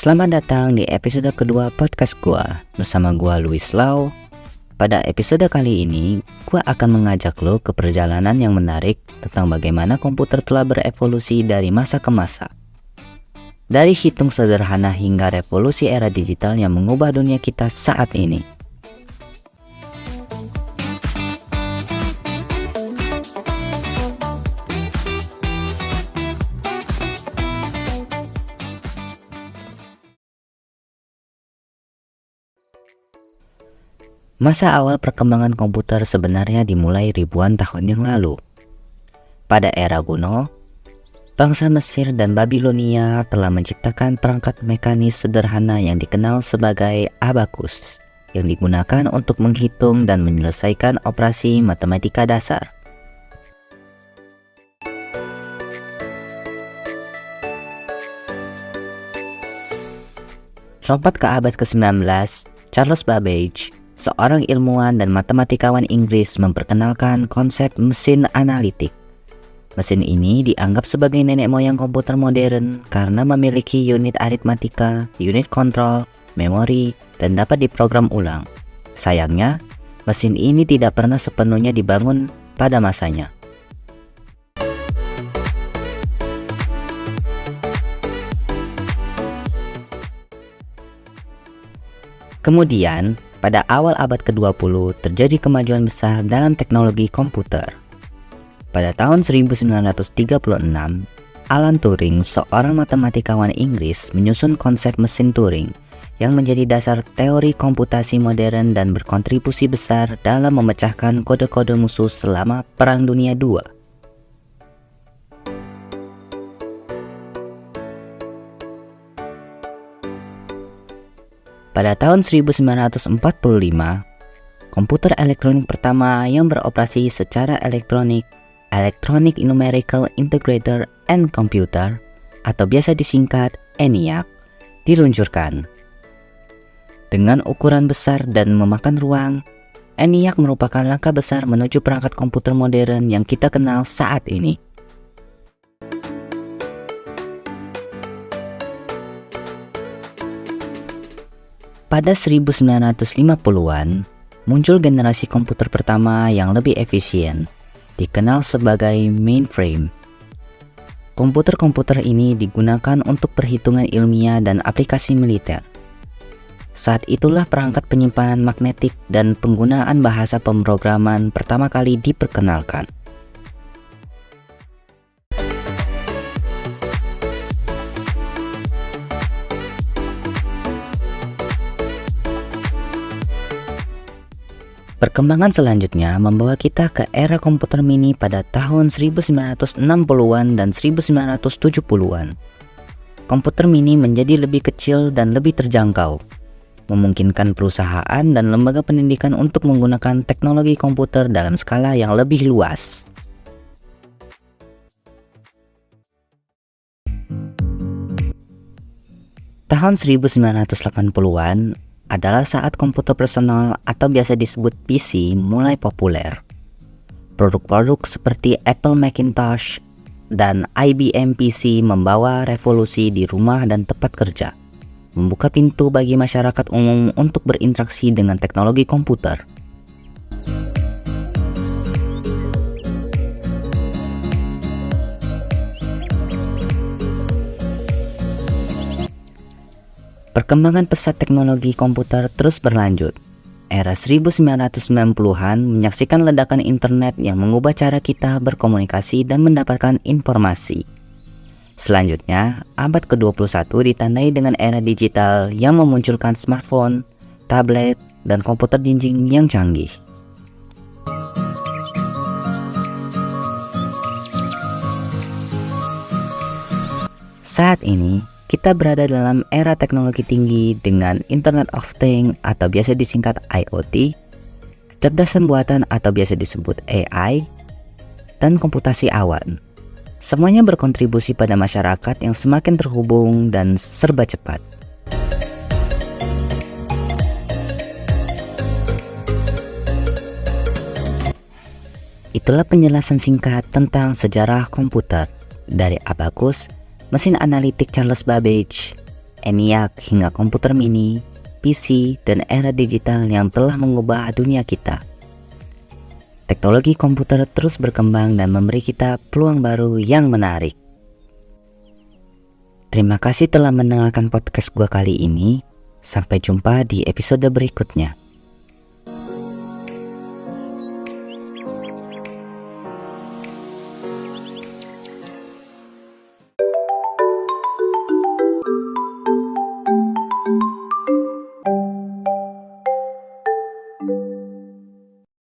Selamat datang di episode kedua podcast gua bersama gua Louis Lau. Pada episode kali ini, gua akan mengajak lo ke perjalanan yang menarik tentang bagaimana komputer telah berevolusi dari masa ke masa. Dari hitung sederhana hingga revolusi era digital yang mengubah dunia kita saat ini. Masa awal perkembangan komputer sebenarnya dimulai ribuan tahun yang lalu. Pada era kuno, bangsa Mesir dan Babilonia telah menciptakan perangkat mekanis sederhana yang dikenal sebagai abakus, yang digunakan untuk menghitung dan menyelesaikan operasi matematika dasar. Lompat ke abad ke-19, Charles Babbage, seorang ilmuwan dan matematikawan Inggris, memperkenalkan konsep mesin analitik. Mesin ini dianggap sebagai nenek moyang komputer modern karena memiliki unit aritmatika, unit kontrol, memori, dan dapat diprogram ulang. Sayangnya, mesin ini tidak pernah sepenuhnya dibangun pada masanya. Kemudian, pada awal abad ke-20 terjadi kemajuan besar dalam teknologi komputer. Pada tahun 1936, Alan Turing, seorang matematikawan Inggris, menyusun konsep mesin Turing yang menjadi dasar teori komputasi modern dan berkontribusi besar dalam memecahkan kode-kode musuh selama Perang Dunia II. Pada tahun 1945, komputer elektronik pertama yang beroperasi secara elektronik, Electronic Numerical Integrator and Computer, atau biasa disingkat ENIAC, diluncurkan. Dengan ukuran besar dan memakan ruang, ENIAC merupakan langkah besar menuju perangkat komputer modern yang kita kenal saat ini. Pada 1950-an, muncul generasi komputer pertama yang lebih efisien, dikenal sebagai mainframe. Komputer-komputer ini digunakan untuk perhitungan ilmiah dan aplikasi militer. Saat itulah perangkat penyimpanan magnetik dan penggunaan bahasa pemrograman pertama kali diperkenalkan. Perkembangan selanjutnya membawa kita ke era komputer mini pada tahun 1960-an dan 1970-an. Komputer mini menjadi lebih kecil dan lebih terjangkau, memungkinkan perusahaan dan lembaga pendidikan untuk menggunakan teknologi komputer dalam skala yang lebih luas. Tahun 1980-an adalah saat komputer personal atau biasa disebut PC mulai populer. Produk-produk seperti Apple Macintosh dan IBM PC membawa revolusi di rumah dan tempat kerja, membuka pintu bagi masyarakat umum untuk berinteraksi dengan teknologi komputer. Perkembangan pesat teknologi komputer terus berlanjut. Era 1990-an menyaksikan ledakan internet yang mengubah cara kita berkomunikasi dan mendapatkan informasi. Selanjutnya, abad ke-21 ditandai dengan era digital yang memunculkan smartphone, tablet, dan komputer jinjing yang canggih. Saat ini, kita berada dalam era teknologi tinggi dengan Internet of Things atau biasa disingkat IoT, kecerdasan buatan atau biasa disebut AI, dan komputasi awan. Semuanya berkontribusi pada masyarakat yang semakin terhubung dan serba cepat. Itulah penjelasan singkat tentang sejarah komputer dari abakus, mesin analitik Charles Babbage, ENIAC hingga komputer mini, PC, dan era digital yang telah mengubah dunia kita. Teknologi komputer terus berkembang dan memberi kita peluang baru yang menarik. Terima kasih telah mendengarkan podcast gua kali ini. Sampai jumpa di episode berikutnya.